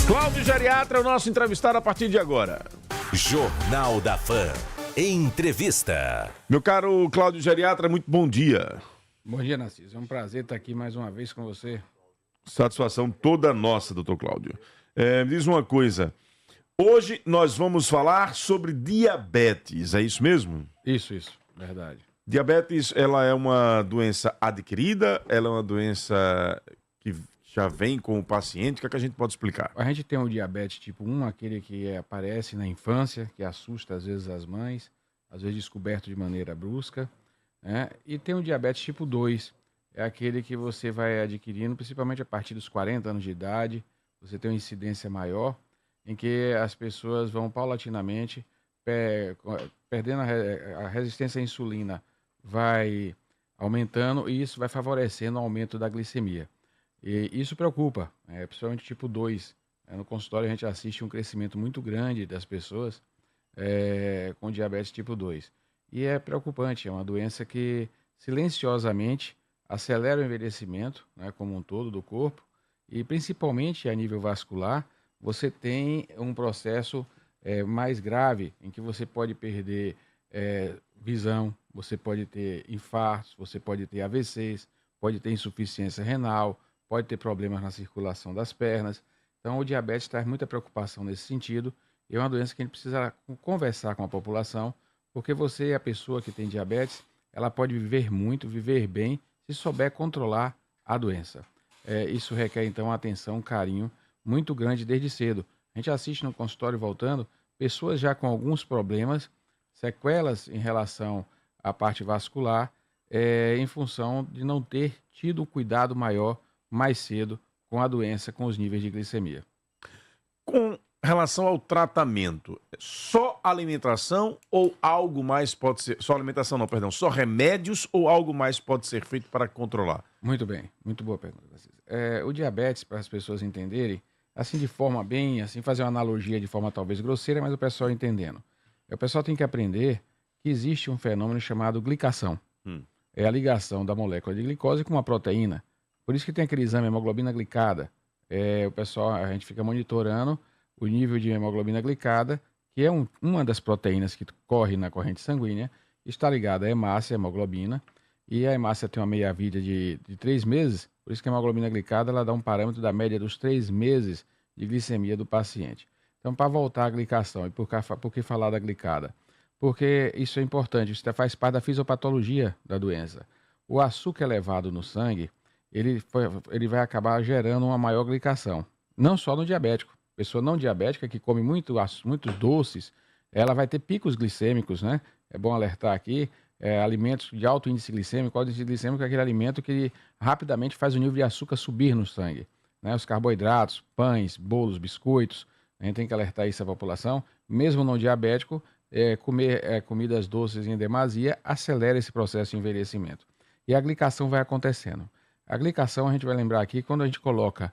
Cláudio Geriatra é o nosso entrevistado a partir de agora. Jornal da Fã. Entrevista. Meu caro Cláudio Geriatra, muito bom dia. Bom dia, Narciso. É um prazer estar aqui mais uma vez com você. Satisfação toda nossa, doutor Cláudio. Me diz uma coisa. Hoje nós vamos falar sobre diabetes, é isso mesmo? Isso, verdade. Diabetes, ela é uma doença adquirida? Ela é uma doença que já vem com o paciente? O que a gente pode explicar? A gente tem o diabetes tipo 1, aquele que aparece na infância, que assusta às vezes as mães, às vezes descoberto de maneira brusca, né? E tem o diabetes tipo 2, é aquele que você vai adquirindo, principalmente a partir dos 40 anos de idade, você tem uma incidência maior, em que as pessoas vão paulatinamente perdendo a resistência à insulina, vai aumentando e isso vai favorecendo o aumento da glicemia. E isso preocupa, principalmente tipo 2. No consultório a gente assiste um crescimento muito grande das pessoas com diabetes tipo 2. E é preocupante, é uma doença que silenciosamente acelera o envelhecimento, né, como um todo do corpo, e principalmente a nível vascular, você tem um processo mais grave, em que você pode perder visão, você pode ter infartos, você pode ter AVCs, pode ter insuficiência renal, pode ter problemas na circulação das pernas. Então, o diabetes traz muita preocupação nesse sentido, e é uma doença que a gente precisa conversar com a população, porque você, a pessoa que tem diabetes, ela pode viver muito, viver bem, se souber controlar a doença. Isso requer, então, atenção, carinho muito grande desde cedo. A gente assiste no consultório, voltando, pessoas já com alguns problemas, sequelas em relação à parte vascular, em função de não ter tido um cuidado maior mais cedo com a doença, com os níveis de glicemia. Com relação ao tratamento, só alimentação ou algo mais pode ser... Só alimentação não, perdão. Só remédios ou algo mais pode ser feito para controlar? Muito bem, muito boa pergunta. O diabetes, para as pessoas entenderem, assim de forma bem, assim fazer uma analogia de forma talvez grosseira, mas o pessoal entendendo. O pessoal tem que aprender que existe um fenômeno chamado glicação. É a ligação da molécula de glicose com uma proteína. Por isso que tem aquele exame hemoglobina glicada. O pessoal, a gente fica monitorando o nível de hemoglobina glicada, que é uma das proteínas que corre na corrente sanguínea, está ligada à hemácia, à hemoglobina, e a hemácia tem uma meia-vida de 3 meses, por isso que a hemoglobina glicada ela dá um parâmetro da média dos 3 meses de glicemia do paciente. Então, para voltar à glicação, e por que falar da glicada? Porque isso é importante, isso faz parte da fisiopatologia da doença. O açúcar elevado no sangue, ele vai acabar gerando uma maior glicação. Não só no diabético. Pessoa não diabética que come muitos doces, ela vai ter picos glicêmicos, né? É bom alertar aqui, alimentos de alto índice glicêmico. Alto índice glicêmico é aquele alimento que rapidamente faz o nível de açúcar subir no sangue, né? Os carboidratos, pães, bolos, biscoitos, a gente tem que alertar isso à população. Mesmo não diabético, comer comidas doces em demasia acelera esse processo de envelhecimento. E a glicação vai acontecendo. A glicação, a gente vai lembrar aqui, quando a gente coloca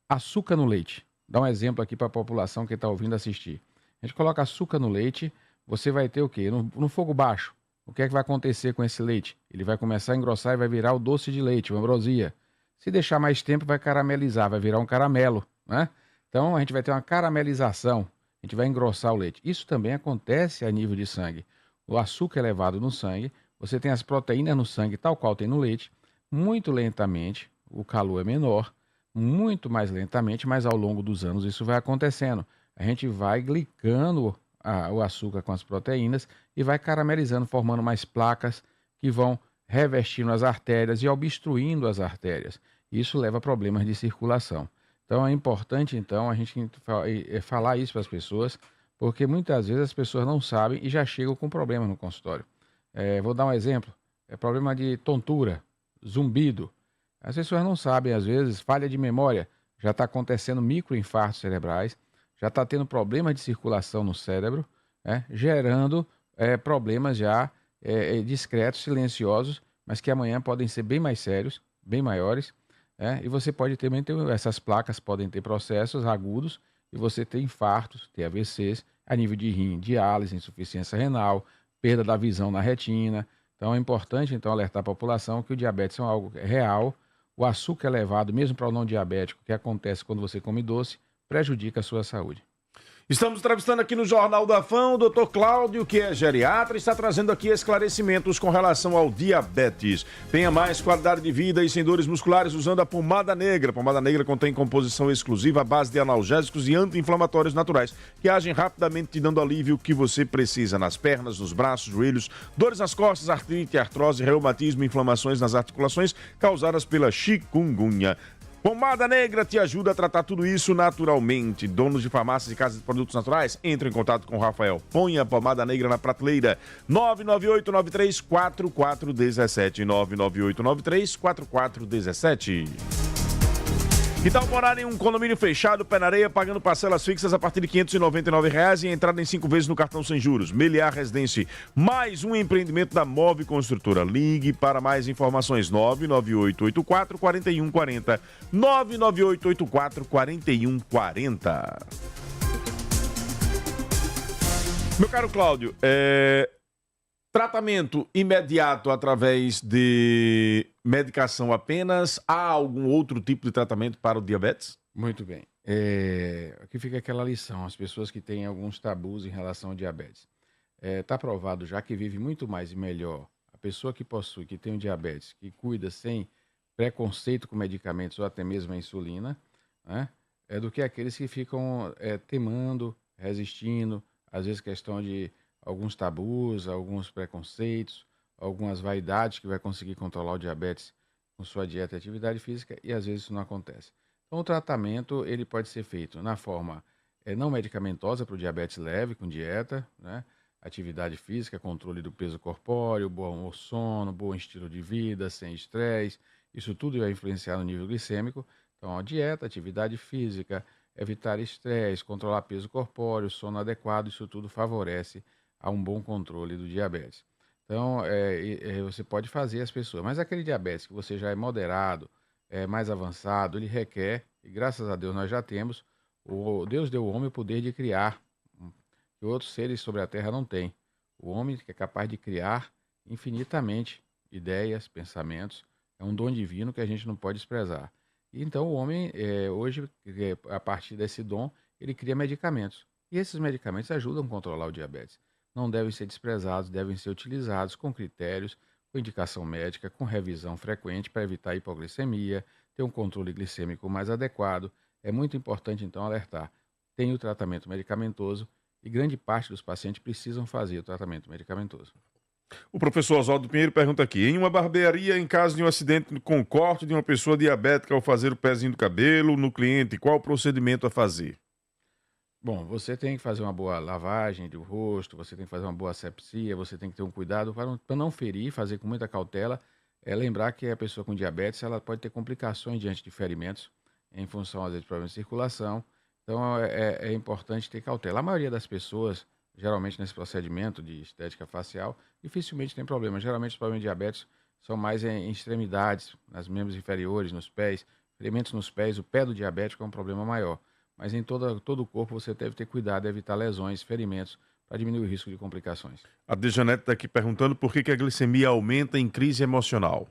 açúcar no leite. Dá um exemplo aqui para a população que está ouvindo assistir. A gente coloca açúcar no leite, você vai ter o quê? No fogo baixo. O que é que vai acontecer com esse leite? Ele vai começar a engrossar e vai virar o doce de leite, uma ambrosia. Se deixar mais tempo, vai caramelizar, vai virar um caramelo, né? Então, a gente vai ter uma caramelização, a gente vai engrossar o leite. Isso também acontece a nível de sangue. O açúcar elevado no sangue, você tem as proteínas no sangue, tal qual tem no leite, muito lentamente, o calor é menor, muito mais lentamente, mas ao longo dos anos isso vai acontecendo. A gente vai glicando o açúcar com as proteínas e vai caramelizando, formando mais placas que vão revestindo as artérias e obstruindo as artérias. Isso leva a problemas de circulação. Então é importante, então, a gente falar isso para as pessoas, porque muitas vezes as pessoas não sabem e já chegam com problemas no consultório. Vou dar um exemplo. Problema de tontura, zumbido. As pessoas não sabem, às vezes, falha de memória. Já está acontecendo microinfartos cerebrais, já está tendo problemas de circulação no cérebro, gerando problemas já discretos, silenciosos, mas que amanhã podem ser bem mais sérios, bem maiores. E você pode também ter, essas placas podem ter processos agudos e você ter infartos, ter AVCs, a nível de rim, diálise, insuficiência renal, perda da visão na retina. Então é importante então alertar a população que o diabetes é algo real. O açúcar elevado, mesmo para o não diabético, que acontece quando você come doce, prejudica a sua saúde. Estamos entrevistando aqui no Jornal da Fã o Dr. Cláudio, que é geriatra, e está trazendo aqui esclarecimentos com relação ao diabetes. Tenha mais qualidade de vida e sem dores musculares usando a pomada negra. A pomada negra contém composição exclusiva à base de analgésicos e anti-inflamatórios naturais, que agem rapidamente te dando alívio que você precisa nas pernas, nos braços, joelhos, dores nas costas, artrite, artrose, reumatismo, inflamações nas articulações causadas pela chikungunya. Pomada Negra te ajuda a tratar tudo isso naturalmente. Donos de farmácias e casas de produtos naturais, entre em contato com o Rafael. Ponha a Pomada Negra na prateleira. 998-93-4417. 998-93-4417. Que tal morar em um condomínio fechado, pé na areia, pagando parcelas fixas a partir de R$ 599 e entrada em 5 vezes no cartão sem juros? Meliar Residência, mais um empreendimento da Move Construtora. Ligue para mais informações, 99884-4140. 99884-4140. Meu caro Cláudio, tratamento imediato através de medicação apenas? Há algum outro tipo de tratamento para o diabetes? Muito bem. Aqui fica aquela lição, as pessoas que têm alguns tabus em relação ao diabetes. Está provado já que vive muito mais e melhor a pessoa que possui, que tem o diabetes, que cuida sem preconceito com medicamentos ou até mesmo a insulina, né, do que aqueles que ficam temando, resistindo, às vezes questão de alguns tabus, alguns preconceitos, algumas vaidades que vai conseguir controlar o diabetes com sua dieta e atividade física, e às vezes isso não acontece. Então o tratamento ele pode ser feito na forma não medicamentosa para o diabetes leve, com dieta, né? Atividade física, controle do peso corpóreo, bom sono, bom estilo de vida, sem estresse, isso tudo vai influenciar no nível glicêmico. Então a dieta, atividade física, evitar estresse, controlar peso corpóreo, sono adequado, isso tudo favorece a um bom controle do diabetes. Então, você pode fazer as pessoas, mas aquele diabetes que você já é moderado, mais avançado, ele requer, e graças a Deus nós já temos, Deus deu ao homem o poder de criar, que outros seres sobre a Terra não têm. O homem que é capaz de criar infinitamente ideias, pensamentos, é um dom divino que a gente não pode desprezar. E então o homem, hoje, a partir desse dom, ele cria medicamentos. E esses medicamentos ajudam a controlar o diabetes. Não devem ser desprezados, devem ser utilizados com critérios, com indicação médica, com revisão frequente para evitar a hipoglicemia, ter um controle glicêmico mais adequado. É muito importante, então, alertar. Tem o tratamento medicamentoso e grande parte dos pacientes precisam fazer o tratamento medicamentoso. O professor Oswaldo Pinheiro pergunta aqui: em uma barbearia, em caso de um acidente com corte de uma pessoa diabética ao fazer o pezinho do cabelo no cliente, qual o procedimento a fazer? Bom, você tem que fazer uma boa lavagem do rosto, você tem que fazer uma boa asepsia, você tem que ter um cuidado para não ferir, fazer com muita cautela. Lembrar que a pessoa com diabetes ela pode ter complicações diante de ferimentos, em função, às vezes, de problemas de circulação. Então, é importante ter cautela. A maioria das pessoas, geralmente nesse procedimento de estética facial, dificilmente tem problema. Geralmente, os problemas de diabetes são mais em extremidades, nas membros inferiores, nos pés. Ferimentos nos pés, o pé do diabético é um problema maior. Mas em todo o corpo você deve ter cuidado, evitar lesões, ferimentos, para diminuir o risco de complicações. A Dejanete está aqui perguntando por que a glicemia aumenta em crise emocional.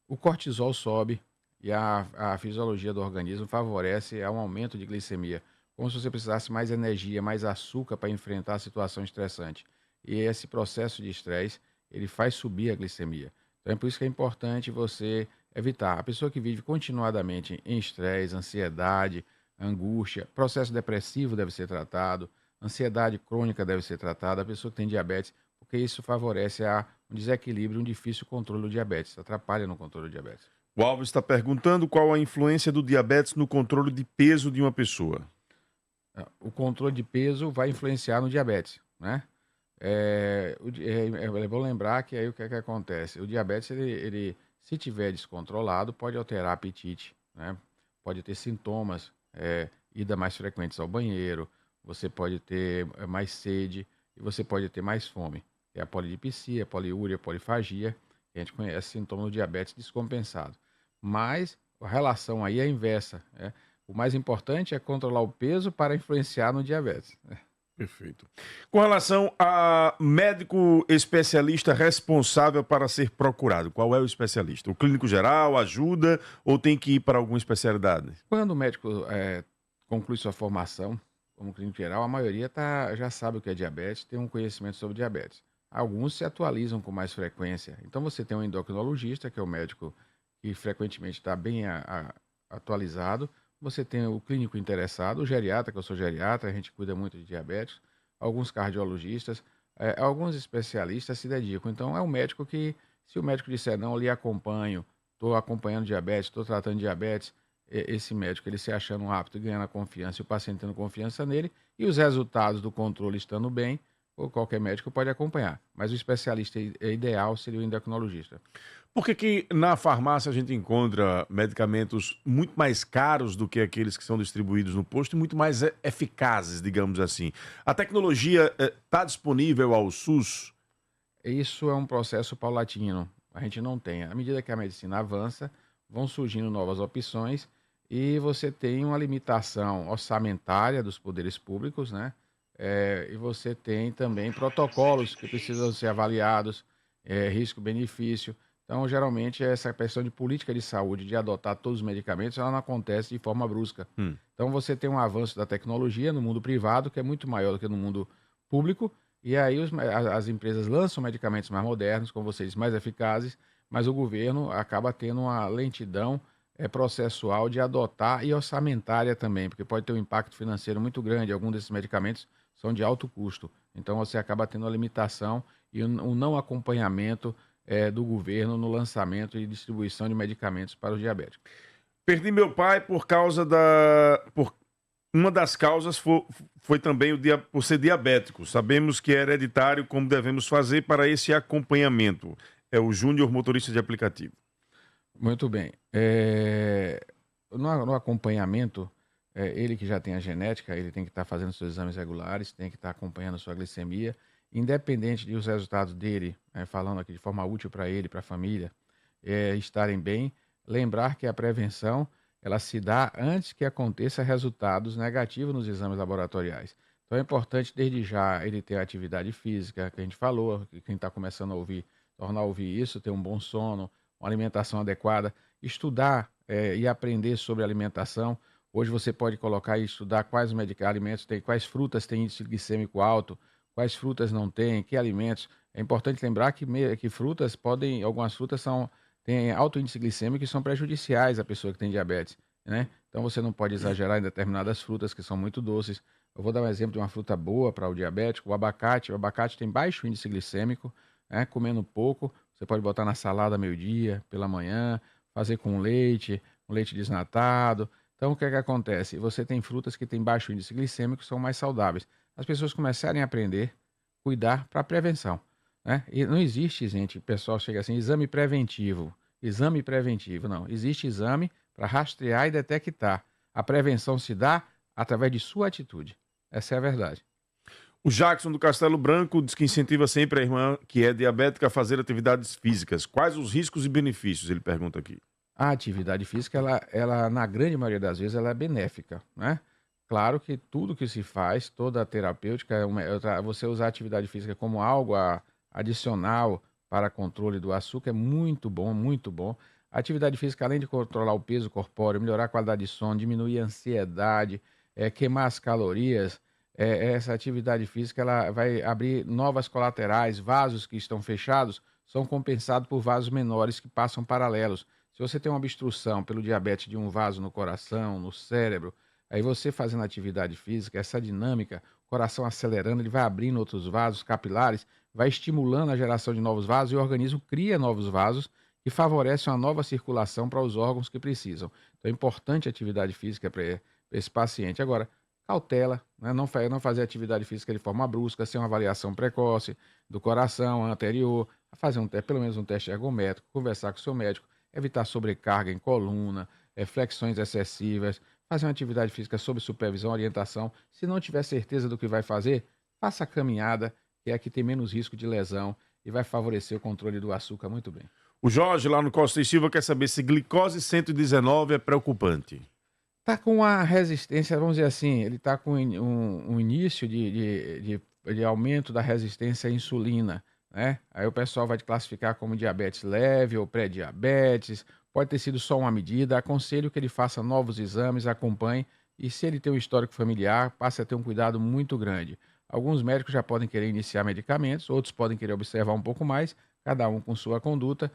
O cortisol sobe e a fisiologia do organismo favorece um aumento de glicemia, como se você precisasse mais energia, mais açúcar para enfrentar a situação estressante. E esse processo de estresse, ele faz subir a glicemia. Então é por isso que é importante você evitar. A pessoa que vive continuadamente em estresse, ansiedade, angústia, processo depressivo deve ser tratado, ansiedade crônica deve ser tratada, a pessoa que tem diabetes, porque isso favorece um desequilíbrio, um difícil controle do diabetes, atrapalha no controle do diabetes. O Alves está perguntando qual a influência do diabetes no controle de peso de uma pessoa. O controle de peso vai influenciar no diabetes, né? É bom lembrar que aí o que é que acontece? O diabetes, ele se tiver descontrolado, pode alterar apetite, né? Pode ter sintomas, ida mais frequentes ao banheiro, você pode ter mais sede e você pode ter mais fome. É a polidipsia, poliúria, polifagia, que a gente conhece sintomas do diabetes descompensado. Mas a relação aí é inversa, né? O mais importante é controlar o peso para influenciar no diabetes. Perfeito. Com relação a médico especialista responsável para ser procurado, qual é o especialista? O clínico geral ajuda ou tem que ir para alguma especialidade? Quando o médico conclui sua formação como clínico geral, a maioria já sabe o que é diabetes, tem um conhecimento sobre diabetes. Alguns se atualizam com mais frequência. Então você tem um endocrinologista, que é o médico que frequentemente está bem atualizado. Você tem o clínico interessado, o geriatra, que eu sou geriatra, a gente cuida muito de diabetes. Alguns cardiologistas, alguns especialistas se dedicam. Então é um médico que, se o médico disser não, eu lhe acompanho, estou acompanhando diabetes, estou tratando diabetes, esse médico ele se achando apto e ganhando a confiança, e o paciente tendo confiança nele, e os resultados do controle estando bem, ou qualquer médico pode acompanhar. Mas o especialista ideal seria o endocrinologista. Por que na farmácia a gente encontra medicamentos muito mais caros do que aqueles que são distribuídos no posto e muito mais eficazes, digamos assim? A tecnologia está disponível ao SUS? Isso é um processo paulatino. A gente não tem. À medida que a medicina avança, vão surgindo novas opções e você tem uma limitação orçamentária dos poderes públicos, né? E você tem também protocolos que precisam ser avaliados, risco-benefício. Então, geralmente, essa questão de política de saúde, de adotar todos os medicamentos, ela não acontece de forma brusca. Então, você tem um avanço da tecnologia no mundo privado, que é muito maior do que no mundo público, e aí as empresas lançam medicamentos mais modernos, como você diz, mais eficazes, mas o governo acaba tendo uma lentidão processual de adotar e orçamentária também, porque pode ter um impacto financeiro muito grande. Alguns desses medicamentos são de alto custo. Então você acaba tendo a limitação e um não acompanhamento do governo no lançamento e distribuição de medicamentos para os diabéticos. Perdi meu pai por causa uma das causas foi também por ser diabético. Sabemos que é hereditário, como devemos fazer para esse acompanhamento. É o Júnior, motorista de aplicativo. Muito bem. No acompanhamento, ele que já tem a genética, ele tem que estar fazendo seus exames regulares, tem que estar acompanhando sua glicemia, independente dos resultados dele, falando aqui de forma útil para ele, para a família, estarem bem, lembrar que a prevenção ela se dá antes que aconteça resultados negativos nos exames laboratoriais. Então é importante, desde já, ele ter atividade física, que a gente falou, que quem está começando a ouvir, tornar a ouvir isso, ter um bom sono, uma alimentação adequada, estudar e aprender sobre alimentação. Hoje você pode colocar e estudar quais alimentos tem, quais frutas têm índice glicêmico alto, quais frutas não têm, que alimentos. É importante lembrar que frutas algumas frutas têm alto índice glicêmico e são prejudiciais à pessoa que tem diabetes, né? Então você não pode exagerar em determinadas frutas que são muito doces. Eu vou dar um exemplo de uma fruta boa para o diabético, o abacate. O abacate tem baixo índice glicêmico, comendo pouco. Você pode botar na salada meio-dia, pela manhã, fazer com leite, um leite desnatado. Então, o que é que acontece? Você tem frutas que têm baixo índice glicêmico, são mais saudáveis. As pessoas começarem a aprender, cuidar para a prevenção, né? E não existe, gente, o pessoal chega assim, exame preventivo, não. Existe exame para rastrear e detectar. A prevenção se dá através de sua atitude. Essa é a verdade. O Jackson do Castelo Branco diz que incentiva sempre a irmã que é diabética a fazer atividades físicas. Quais os riscos e benefícios? Ele pergunta aqui. A atividade física, ela na grande maioria das vezes, ela é benéfica, né? Claro que tudo que se faz, toda a terapêutica, você usar a atividade física como algo adicional para controle do açúcar é muito bom, muito bom. A atividade física, além de controlar o peso corpóreo, melhorar a qualidade de sono, diminuir a ansiedade, queimar as calorias, essa atividade física ela vai abrir novas colaterais, vasos que estão fechados são compensados por vasos menores que passam paralelos. Se você tem uma obstrução pelo diabetes de um vaso no coração, no cérebro, aí você fazendo atividade física, essa dinâmica, o coração acelerando, ele vai abrindo outros vasos capilares, vai estimulando a geração de novos vasos e o organismo cria novos vasos que favorecem uma nova circulação para os órgãos que precisam. Então é importante a atividade física para esse paciente. Agora, cautela, né? Não fazer atividade física de forma brusca, sem uma avaliação precoce do coração anterior, fazer pelo menos um teste ergométrico, conversar com o seu médico, evitar sobrecarga em coluna, flexões excessivas, fazer uma atividade física sob supervisão, orientação. Se não tiver certeza do que vai fazer, faça a caminhada, que é a que tem menos risco de lesão e vai favorecer o controle do açúcar muito bem. O Jorge, lá no Costa e Silva, quer saber se glicose 119 é preocupante. Está com a resistência, vamos dizer assim, ele está com um início de aumento da resistência à insulina, né? Aí o pessoal vai classificar como diabetes leve ou pré-diabetes, pode ter sido só uma medida. Aconselho que ele faça novos exames, acompanhe, e se ele tem um histórico familiar, passe a ter um cuidado muito grande. Alguns médicos já podem querer iniciar medicamentos, outros podem querer observar um pouco mais, cada um com sua conduta,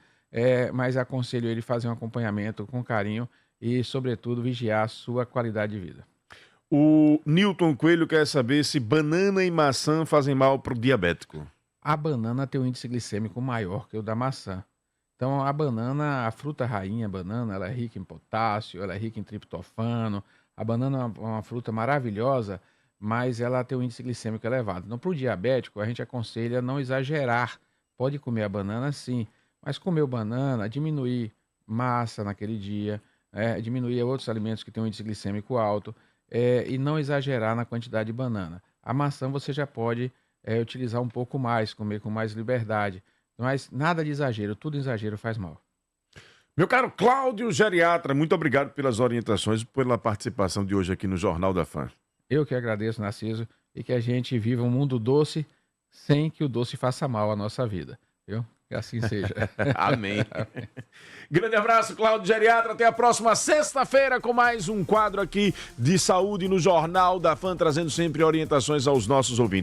mas aconselho ele a fazer um acompanhamento com carinho e, sobretudo, vigiar a sua qualidade de vida. O Newton Coelho quer saber se banana e maçã fazem mal para o diabético. A banana tem um índice glicêmico maior que o da maçã. Então, a banana, a fruta rainha, a banana, ela é rica em potássio, ela é rica em triptofano. A banana é uma fruta maravilhosa, mas ela tem um índice glicêmico elevado. Então, para o diabético, a gente aconselha não exagerar. Pode comer a banana, sim, mas comer banana, diminuir massa naquele dia, diminuir outros alimentos que têm um índice glicêmico alto, e não exagerar na quantidade de banana. A maçã você já pode utilizar um pouco mais, comer com mais liberdade. Mas nada de exagero, tudo exagero faz mal. Meu caro Cláudio Geriatra, muito obrigado pelas orientações e pela participação de hoje aqui no Jornal da Fã. Eu que agradeço, Narciso, e que a gente viva um mundo doce sem que o doce faça mal à nossa vida. Viu? Que assim seja. Amém. Grande abraço, Cláudio Geriatra. Até a próxima sexta-feira com mais um quadro aqui de saúde no Jornal da Fã, trazendo sempre orientações aos nossos ouvintes.